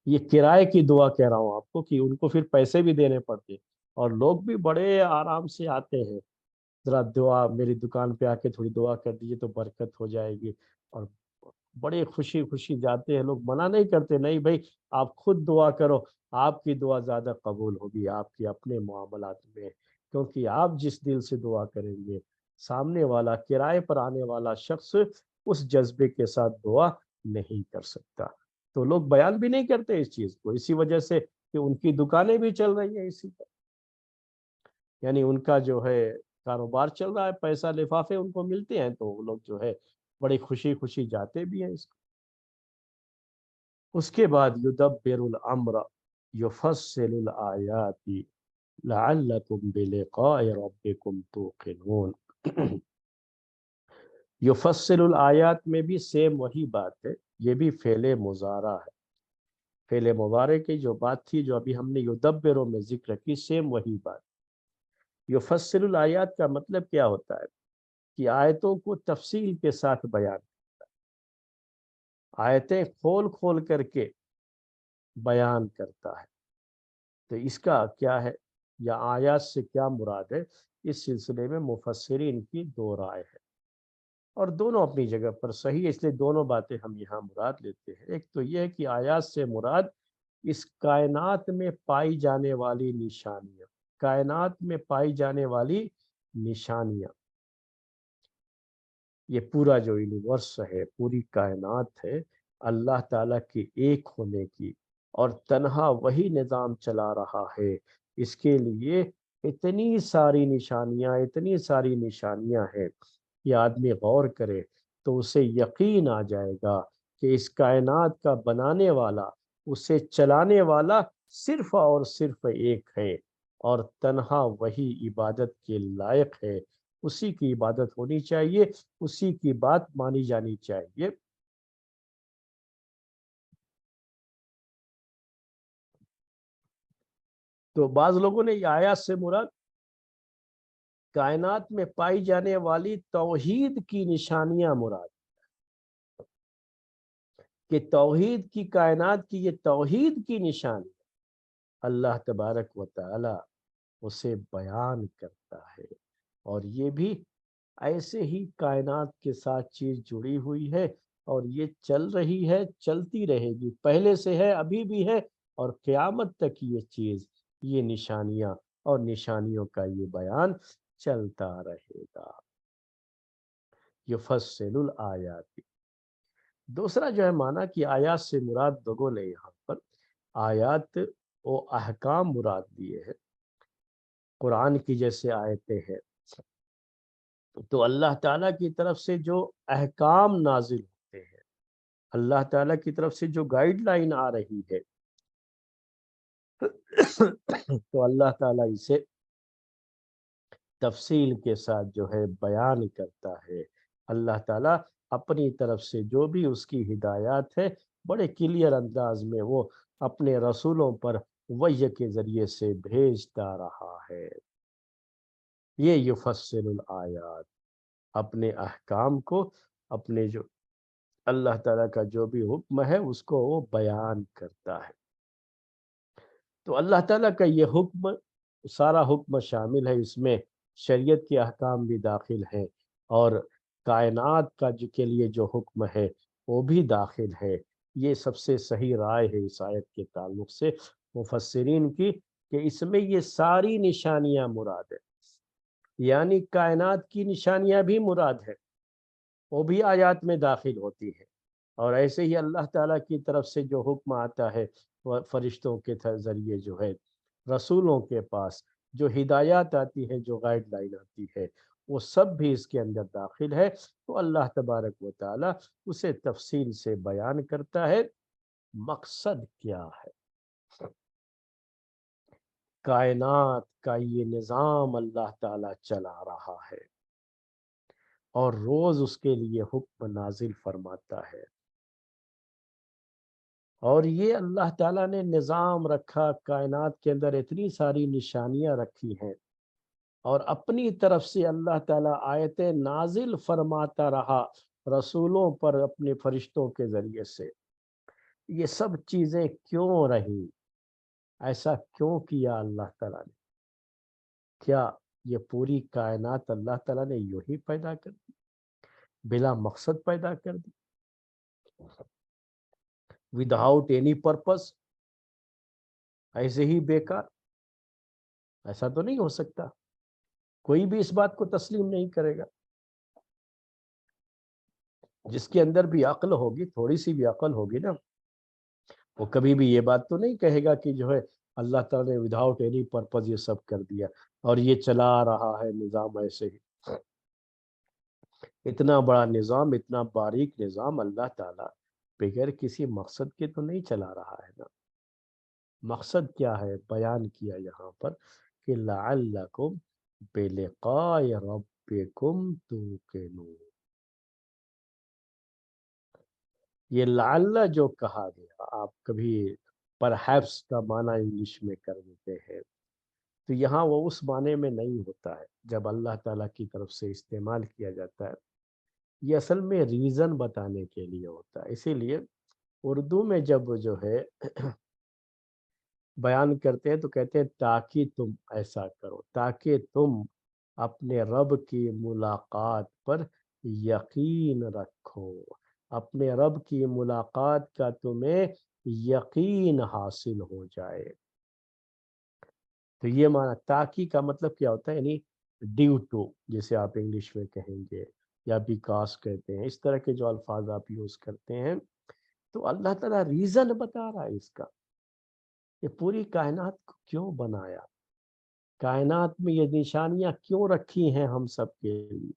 یہ کرائے کی دعا کہہ رہا ہوں آپ کو کہ ان کو پھر پیسے بھی دینے پڑتے، اور لوگ بھی بڑے آرام سے آتے ہیں، ذرا دعا میری دکان پہ آ کے تھوڑی دعا کر دیجیے تو برکت ہو جائے گی، اور بڑے خوشی خوشی جاتے ہیں، لوگ منع نہیں کرتے، نہیں بھائی آپ خود دعا کرو، آپ کی دعا زیادہ قبول ہوگی آپ کے اپنے معاملات میں، کیونکہ آپ جس دل سے دعا کریں گے سامنے والا کرائے پر آنے والا شخص اس جذبے کے ساتھ دعا نہیں کر سکتا۔ تو لوگ بیان بھی نہیں کرتے اس چیز کو، اسی وجہ سے کہ ان کی دکانیں بھی چل رہی ہیں اسی پر، یعنی ان کا جو ہے کاروبار چل رہا ہے، پیسہ لفافے ان کو ملتے ہیں تو وہ لوگ جو ہے بڑی خوشی خوشی جاتے بھی ہیں اس کو۔ اس کے بعد یدبر الامر یفصل الآیات لعلکم بلقاء ربکم توقنون۔ یفصل الآیات میں بھی سیم وہی بات ہے، یہ بھی فعل مضارع ہے، فعل مضارع کی جو بات تھی جو ابھی ہم نے یدبروں میں ذکر کی، سیم وہی بات۔ یفصل الآیات کا مطلب کیا ہوتا ہے کہ آیتوں کو تفصیل کے ساتھ بیان، آیتیں کھول کھول کر کے بیان کرتا ہے۔ تو اس کا کیا ہے یا آیات سے کیا مراد ہے، اس سلسلے میں مفسرین کی دو رائے ہے، اور دونوں اپنی جگہ پر صحیح ہے، اس لیے دونوں باتیں ہم یہاں مراد لیتے ہیں۔ ایک تو یہ ہے کہ آیات سے مراد اس کائنات میں پائی جانے والی نشانیاں، کائنات میں پائی جانے والی نشانیاں، یہ پورا جو یونیورس ہے، پوری کائنات ہے، اللہ تعالیٰ کے ایک ہونے کی، اور تنہا وہی نظام چلا رہا ہے، اس کے لیے اتنی ساری نشانیاں، اتنی ساری نشانیاں ہیں کہ آدمی غور کرے تو اسے یقین آ جائے گا کہ اس کائنات کا بنانے والا، اسے چلانے والا صرف اور صرف ایک ہے، اور تنہا وہی عبادت کے لائق ہے، اسی کی عبادت ہونی چاہیے، اسی کی بات مانی جانی چاہیے۔ تو بعض لوگوں نے یہ آیات سے مراد کائنات میں پائی جانے والی توحید کی نشانیاں مراد، کہ توحید کی، کائنات کی یہ توحید کی نشانی اللہ تبارک و تعالی اسے بیان کرتا ہے، اور یہ بھی ایسے ہی کائنات کے ساتھ چیز جڑی ہوئی ہے، اور یہ چل رہی ہے، چلتی رہے گی، پہلے سے ہے، ابھی بھی ہے، اور قیامت تک یہ چیز، یہ نشانیاں اور نشانیوں کا یہ بیان چلتا رہے گا۔ یفصل الآیات، دوسرا جو ہے معنی کہ آیات سے مراد، لوگوں نے یہاں پر آیات و احکام مراد دیے ہیں، قرآن کی جیسے آیتیں ہیں، تو اللہ تعالیٰ کی طرف سے جو احکام نازل ہوتے ہیں، اللہ تعالیٰ کی طرف سے جو گائیڈ لائن آ رہی ہے، تو اللہ تعالیٰ اسے تفصیل کے ساتھ جو ہے بیان کرتا ہے۔ اللہ تعالیٰ اپنی طرف سے جو بھی اس کی ہدایات ہے، بڑے کلیئر انداز میں وہ اپنے رسولوں پر وحی کے ذریعے سے بھیجتا رہا ہے۔ یہ یفصل الآیات، اپنے احکام کو، اپنے جو اللہ تعالیٰ کا جو بھی حکم ہے اس کو وہ بیان کرتا ہے۔ تو اللہ تعالیٰ کا یہ حکم، سارا حکم شامل ہے اس میں شریعت کے احکام بھی داخل ہیں، اور کائنات کا کے لیے جو حکم ہے وہ بھی داخل ہے۔ یہ سب سے صحیح رائے ہے اس آیت کے تعلق سے مفسرین کی، کہ اس میں یہ ساری نشانیاں مراد ہے، یعنی کائنات کی نشانیاں بھی مراد ہے، وہ بھی آیات میں داخل ہوتی ہے۔ اور ایسے ہی اللہ تعالیٰ کی طرف سے جو حکم آتا ہے وہ فرشتوں کے ذریعے جو ہے، رسولوں کے پاس جو ہدایات آتی ہے، جو گائیڈ لائن آتی ہے، وہ سب بھی اس کے اندر داخل ہے۔ تو اللہ تبارک و تعالیٰ اسے تفصیل سے بیان کرتا ہے۔ مقصد کیا ہے؟ کائنات کا یہ نظام اللہ تعالیٰ چلا رہا ہے، اور روز اس کے لیے حکم نازل فرماتا ہے، اور یہ اللہ تعالیٰ نے نظام رکھا، کائنات کے اندر اتنی ساری نشانیاں رکھی ہیں، اور اپنی طرف سے اللہ تعالیٰ آیتیں نازل فرماتا رہا رسولوں پر اپنے فرشتوں کے ذریعے سے۔ یہ سب چیزیں کیوں رہیں؟ ایسا کیوں کیا اللہ تعالیٰ نے؟ کیا یہ پوری کائنات اللہ تعالیٰ نے یوں ہی پیدا کر دی، بلا مقصد پیدا کر دی، وداؤٹ اینی پرپس، ایسے ہی بیکار؟ ایسا تو نہیں ہو سکتا، کوئی بھی اس بات کو تسلیم نہیں کرے گا۔ جس کے اندر بھی عقل ہوگی، تھوڑی سی بھی عقل ہوگی نا، وہ کبھی بھی یہ بات تو نہیں کہے گا کہ جو ہے اللہ تعالیٰ نے وداؤٹ اینی پرپز یہ سب کر دیا اور یہ چلا رہا ہے نظام ایسے ہی۔ اتنا بڑا نظام، اتنا باریک نظام اللہ تعالیٰ بغیر کسی مقصد کے تو نہیں چلا رہا ہے نا۔ مقصد کیا ہے بیان کیا یہاں پر، کہ لعلکم بلقاء ربکم توقنون۔ یہ لعل جو کہا گیا، آپ کبھی پرہیپس کا معنی انگلش میں کر دیتے ہیں، تو یہاں وہ اس معنی میں نہیں ہوتا ہے جب اللہ تعالیٰ کی طرف سے استعمال کیا جاتا ہے۔ یہ اصل میں ریزن بتانے کے لیے ہوتا ہے۔ اسی لیے اردو میں جب جو ہے بیان کرتے ہیں تو کہتے ہیں تاکہ تم ایسا کرو، تاکہ تم اپنے رب کی ملاقات پر یقین رکھو، اپنے رب کی ملاقات کا تمہیں یقین حاصل ہو جائے۔ تو یہ معنی تاکہ کا مطلب کیا ہوتا ہے، یعنی ڈیو ٹو جسے آپ انگلش میں کہیں گے، یا بیکاز کہتے ہیں، اس طرح کے جو الفاظ آپ یوز کرتے ہیں۔ تو اللہ تعالیٰ ریزن بتا رہا ہے اس کا، یہ پوری کائنات کو کیوں بنایا، کائنات میں یہ نشانیاں کیوں رکھی ہیں ہم سب کے لیے،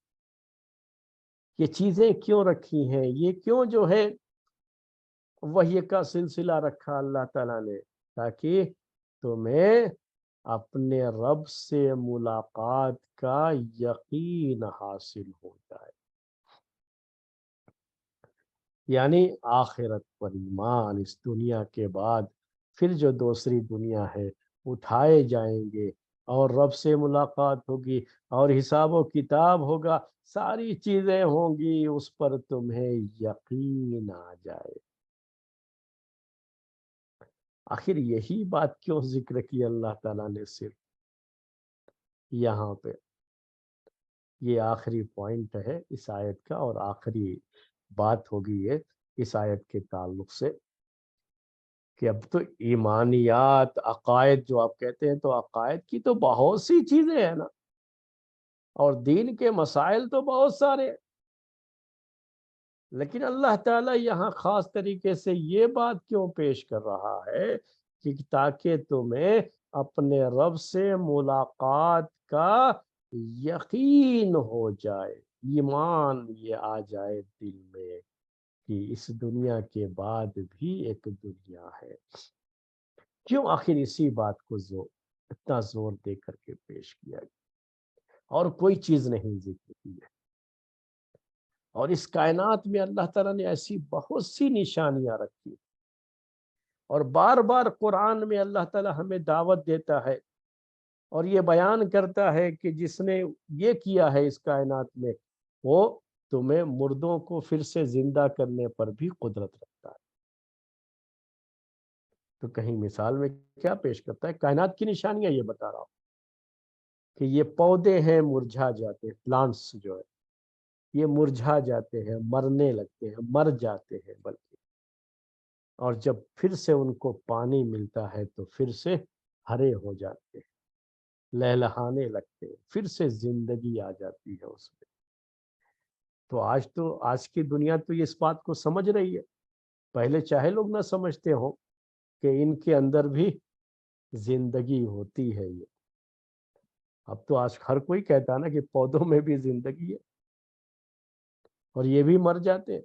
یہ چیزیں کیوں رکھی ہیں، یہ کیوں جو ہے وحی کا سلسلہ رکھا اللہ تعالیٰ نے، تاکہ تمہیں اپنے رب سے ملاقات کا یقین حاصل ہو جائے، یعنی آخرت پر ایمان، اس دنیا کے بعد پھر جو دوسری دنیا ہے اٹھائے جائیں گے، اور رب سے ملاقات ہوگی، اور حساب و کتاب ہوگا، ساری چیزیں ہوں گی، اس پر تمہیں یقین آ جائے۔ آخر یہی بات کیوں ذکر کی اللہ تعالیٰ نے صرف یہاں پہ؟ یہ آخری پوائنٹ ہے اس آیت کا، اور آخری بات ہوگی یہ اس آیت کے تعلق سے، کہ اب تو ایمانیات، عقائد جو آپ کہتے ہیں، تو عقائد کی تو بہت سی چیزیں ہیں نا، اور دین کے مسائل تو بہت سارے ہیں، لیکن اللہ تعالیٰ یہاں خاص طریقے سے یہ بات کیوں پیش کر رہا ہے، کہ تاکہ تمہیں اپنے رب سے ملاقات کا یقین ہو جائے، ایمان یہ آ جائے دل میں، کہ اس دنیا کے بعد بھی ایک دنیا ہے۔ کیوں آخر اسی بات کو اتنا زور دے کر کے پیش کیا گیا، اور کوئی چیز نہیں ذکر کی ہے؟ اور اس کائنات میں اللہ تعالیٰ نے ایسی بہت سی نشانیاں رکھی، اور بار بار قرآن میں اللہ تعالیٰ ہمیں دعوت دیتا ہے، اور یہ بیان کرتا ہے کہ جس نے یہ کیا ہے اس کائنات میں، وہ تمہیں مردوں کو پھر سے زندہ کرنے پر بھی قدرت رکھتا ہے۔ تو کہیں مثال میں کیا پیش کرتا ہے؟ کائنات کی نشانیاں یہ بتا رہا ہوں، کہ یہ پودے ہیں مرجھا جاتے ہیں، پلانٹس جو ہے یہ مرجھا جاتے ہیں، مرنے لگتے ہیں، مر جاتے ہیں بلکہ، اور جب پھر سے ان کو پانی ملتا ہے تو پھر سے ہرے ہو جاتے ہیں، لہلہانے لگتے ہیں، پھر سے زندگی آ جاتی ہے اس میں۔ تو آج کی دنیا تو اس بات کو سمجھ رہی ہے، پہلے چاہے لوگ نہ سمجھتے ہوں کہ ان کے اندر بھی زندگی ہوتی ہے۔ یہ اب تو آج ہر کوئی کہتا ہے نا کہ پودوں میں بھی زندگی ہے اور یہ بھی مر جاتے ہیں،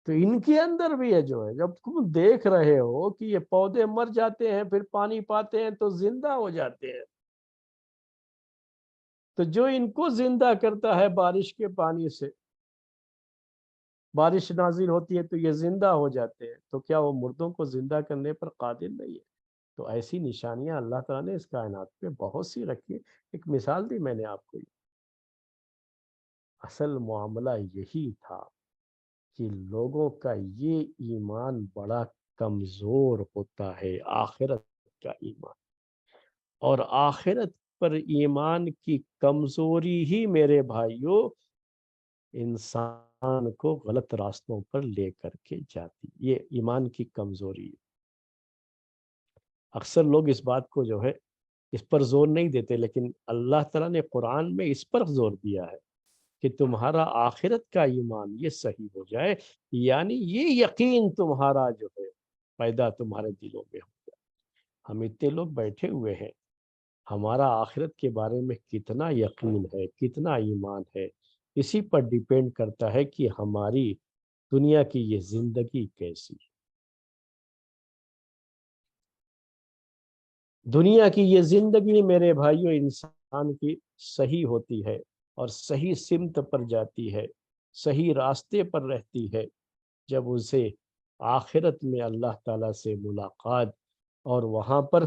تو ان کے اندر بھی ہے جو ہے، جب تم دیکھ رہے ہو کہ یہ پودے مر جاتے ہیں پھر پانی پاتے ہیں تو زندہ ہو جاتے ہیں، تو جو ان کو زندہ کرتا ہے بارش کے پانی سے، بارش نازل ہوتی ہے تو یہ زندہ ہو جاتے ہیں، تو کیا وہ مردوں کو زندہ کرنے پر قادر نہیں ہے؟ تو ایسی نشانیاں اللہ تعالیٰ نے اس کائنات پہ بہت سی رکھی ہے۔ ایک مثال دی میں نے آپ کو، اصل معاملہ یہی تھا کہ لوگوں کا یہ ایمان بڑا کمزور ہوتا ہے، آخرت کا ایمان، اور آخرت پر ایمان کی کمزوری ہی میرے بھائیوں انسان کو غلط راستوں پر لے کر کے جاتی، یہ ایمان کی کمزوری ہے۔ اکثر لوگ اس بات کو جو ہے اس پر زور نہیں دیتے، لیکن اللہ تعالیٰ نے قرآن میں اس پر زور دیا ہے کہ تمہارا آخرت کا ایمان یہ صحیح ہو جائے، یعنی یہ یقین تمہارا جو ہے پیدا تمہارے دلوں میں ہو جائے۔ ہم اتنے لوگ بیٹھے ہوئے ہیں، ہمارا آخرت کے بارے میں کتنا یقین ہے، کتنا ایمان ہے، اسی پر ڈیپینڈ کرتا ہے کہ ہماری دنیا کی یہ زندگی کیسی ہے۔ دنیا کی یہ زندگی میرے بھائیوں انسان کی صحیح ہوتی ہے اور صحیح سمت پر جاتی ہے، صحیح راستے پر رہتی ہے، جب اسے آخرت میں اللہ تعالیٰ سے ملاقات اور وہاں پر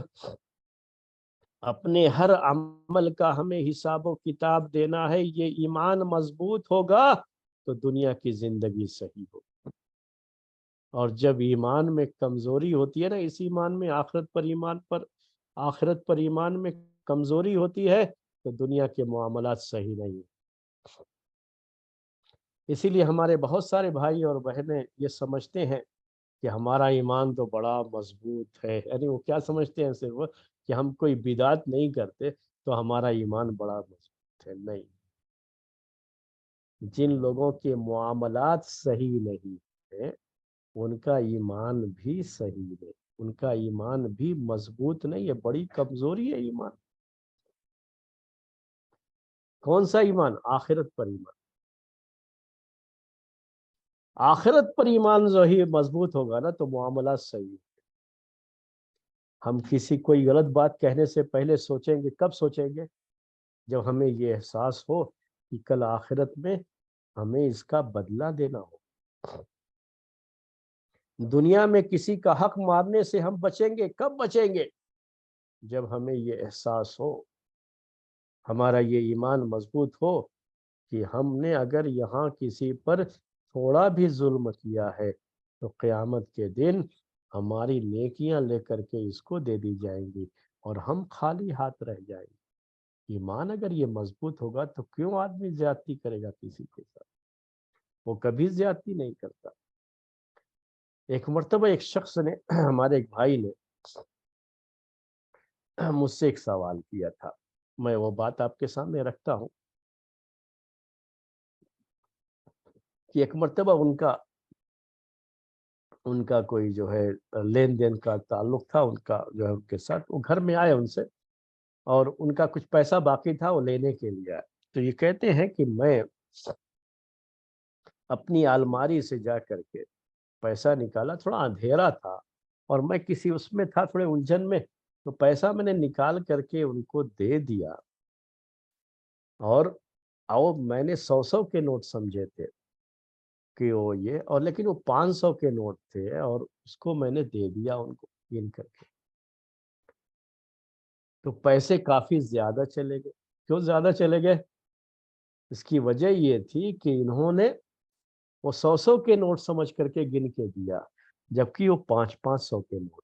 اپنے ہر عمل کا ہمیں حساب و کتاب دینا ہے، یہ ایمان مضبوط ہوگا تو دنیا کی زندگی صحیح ہوگی۔ اور جب ایمان میں کمزوری ہوتی ہے نا، اس ایمان میں آخرت پر ایمان میں کمزوری ہوتی ہے تو دنیا کے معاملات صحیح نہیں ہیں۔ اسی لیے ہمارے بہت سارے بھائی اور بہنیں یہ سمجھتے ہیں کہ ہمارا ایمان تو بڑا مضبوط ہے، یعنی وہ کیا سمجھتے ہیں صرف کہ ہم کوئی بدعت نہیں کرتے تو ہمارا ایمان بڑا مضبوط ہے۔ نہیں، جن لوگوں کے معاملات صحیح نہیں ہیں ان کا ایمان بھی صحیح نہیں، ان کا ایمان بھی مضبوط نہیں ہے، بڑی کمزوری ہے ایمان۔ کون سا ایمان؟ آخرت پر ایمان۔ آخرت پر ایمان جو ہی مضبوط ہوگا نا تو معاملات صحیح۔ ہم کسی کوئی غلط بات کہنے سے پہلے سوچیں گے، کب سوچیں گے؟ جب ہمیں یہ احساس ہو کہ کل آخرت میں ہمیں اس کا بدلہ دینا ہو۔ دنیا میں کسی کا حق مارنے سے ہم بچیں گے، کب بچیں گے؟ جب ہمیں یہ احساس ہو، ہمارا یہ ایمان مضبوط ہو کہ ہم نے اگر یہاں کسی پر تھوڑا بھی ظلم کیا ہے تو قیامت کے دن ہماری نیکیاں لے کر کے اس کو دے دی جائیں گی اور ہم خالی ہاتھ رہ جائیں گے۔ ایمان اگر یہ مضبوط ہوگا تو کیوں آدمی زیادتی کرے گا کسی کے ساتھ؟ وہ کبھی زیادتی نہیں کرتا۔ ایک مرتبہ ایک شخص نے ہمارے ایک بھائی نے مجھ سے ایک سوال کیا تھا، میں وہ بات آپ کے سامنے رکھتا ہوں کہ ایک مرتبہ ان کا کوئی جو ہے لین دین کا تعلق تھا، ان کا جو ہے ان کے ساتھ، وہ گھر میں آئے ان سے، اور ان کا کچھ پیسہ باقی تھا وہ لینے کے لیے آئے۔ تو یہ کہتے ہیں کہ میں اپنی الماری سے جا کر کے پیسہ نکالا، تھوڑا اندھیرا تھا اور میں کسی اس میں تھا تھوڑے الجھن میں، تو پیسہ میں نے نکال کر کے ان کو دے دیا، اور میں نے 100 کے نوٹ سمجھے تھے کہ وہ یہ، اور لیکن وہ 500 کے نوٹ تھے اور اس کو میں نے دے دیا ان کو گن کر کے۔ تو پیسے کافی زیادہ چلے گئے۔ کیوں زیادہ چلے گئے؟ اس کی وجہ یہ تھی کہ انہوں نے وہ 100 کے نوٹ سمجھ کر کے گن کے دیا، جبکہ وہ 500 کے نوٹ۔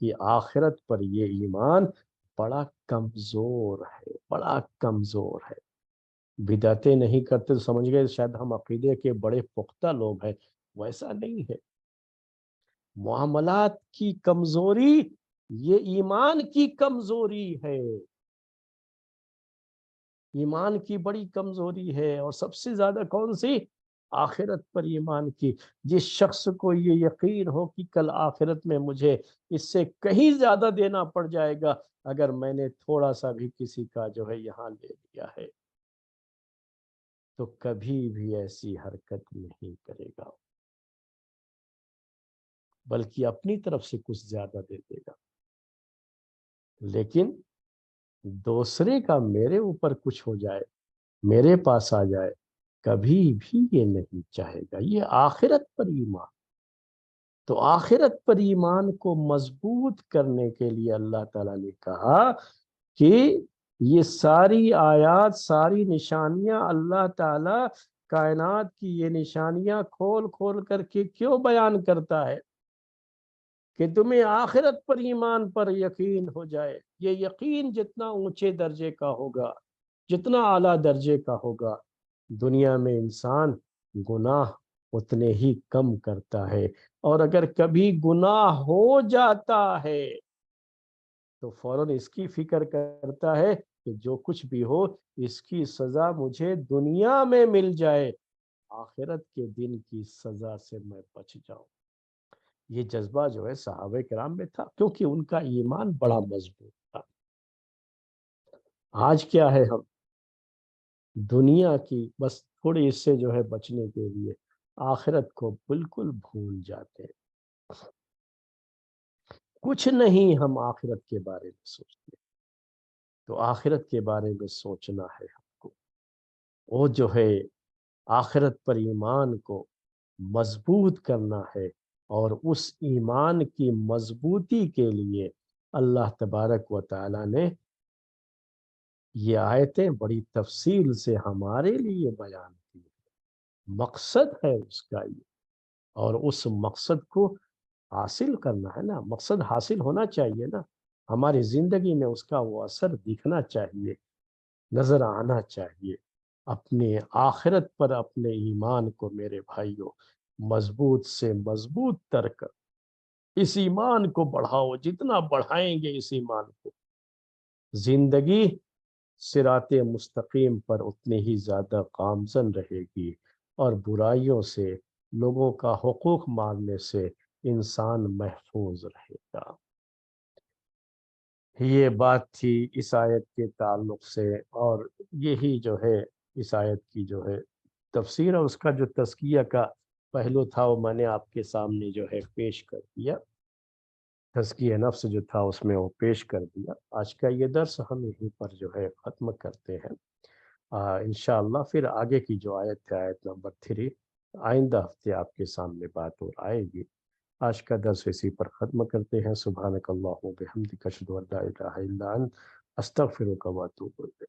کہ آخرت پر یہ ایمان بڑا کمزور ہے، بڑا کمزور ہے۔ بدعتیں نہیں کرتے تو سمجھ گئے شاید ہم عقیدے کے بڑے پختہ لوگ ہیں، ویسا نہیں ہے۔ معاملات کی کمزوری یہ ایمان کی کمزوری ہے، ایمان کی بڑی کمزوری ہے۔ اور سب سے زیادہ کون سی؟ آخرت پر ایمان کی۔ جس شخص کو یہ یقین ہو کہ کل آخرت میں مجھے اس سے کہیں زیادہ دینا پڑ جائے گا اگر میں نے تھوڑا سا بھی کسی کا جو ہے یہاں لے لیا ہے، تو کبھی بھی ایسی حرکت نہیں کرے گا، بلکہ اپنی طرف سے کچھ زیادہ دے دے گا۔ لیکن دوسرے کا میرے اوپر کچھ ہو جائے، میرے پاس آ جائے، کبھی بھی یہ نہیں چاہے گا۔ یہ آخرت پر ایمان۔ تو آخرت پر ایمان کو مضبوط کرنے کے لیے اللہ تعالیٰ نے کہا کہ یہ ساری آیات، ساری نشانیاں اللہ تعالیٰ کائنات کی یہ نشانیاں کھول کھول کر کے کیوں بیان کرتا ہے؟ کہ تمہیں آخرت پر ایمان پر یقین ہو جائے۔ یہ یقین جتنا اونچے درجے کا ہوگا، جتنا اعلیٰ درجے کا ہوگا، دنیا میں انسان گناہ اتنے ہی کم کرتا ہے۔ اور اگر کبھی گناہ ہو جاتا ہے تو فوراً اس کی فکر کرتا ہے کہ جو کچھ بھی ہو اس کی سزا مجھے دنیا میں مل جائے، آخرت کے دن کی سزا سے میں بچ جاؤں۔ یہ جذبہ جو ہے صحابہ کرام میں تھا، کیونکہ ان کا ایمان بڑا مضبوط تھا۔ آج کیا ہے، ہم دنیا کی بس تھوڑی اس سے جو ہے بچنے کے لیے آخرت کو بالکل بھول جاتے ہیں۔ کچھ نہیں ہم آخرت کے بارے میں سوچتے، تو آخرت کے بارے میں سوچنا ہے ہم کو۔ وہ جو ہے آخرت پر ایمان کو مضبوط کرنا ہے، اور اس ایمان کی مضبوطی کے لیے اللہ تبارک و تعالی نے یہ آیتیں بڑی تفصیل سے ہمارے لیے بیان کی۔ مقصد ہے اس کا یہ، اور اس مقصد کو حاصل کرنا ہے نا، مقصد حاصل ہونا چاہیے نا، ہماری زندگی میں اس کا وہ اثر دکھنا چاہیے، نظر آنا چاہیے۔ اپنے آخرت پر اپنے ایمان کو میرے بھائیوں مضبوط سے مضبوط تر کر اس ایمان کو بڑھاؤ۔ جتنا بڑھائیں گے اس ایمان کو، زندگی صراط مستقیم پر اتنی ہی زیادہ گامزن رہے گی، اور برائیوں سے، لوگوں کا حقوق ماننے سے انسان محفوظ رہے گا۔ یہ بات تھی اس آیت کے تعلق سے، اور یہی جو ہے اس آیت کی جو ہے تفسیر، اور اس کا جو تزکیہ کا پہلو تھا وہ میں نے آپ کے سامنے جو ہے پیش کر دیا۔ تزکیہ نفس جو تھا اس میں وہ پیش کر دیا۔ آج کا یہ درس ہم یہیں پر جو ہے ختم کرتے ہیں۔ انشاءاللہ پھر آگے کی جو آیت ہے، آیت نمبر 3، آئندہ ہفتے آپ کے سامنے بات اور آئے گی۔ آج کا درس اسی پر ختم کرتے ہیں۔ سبحانک اللہم و بحمدک، اشہد ان لا الہ الا انت، استغفرک و اتوب الیک۔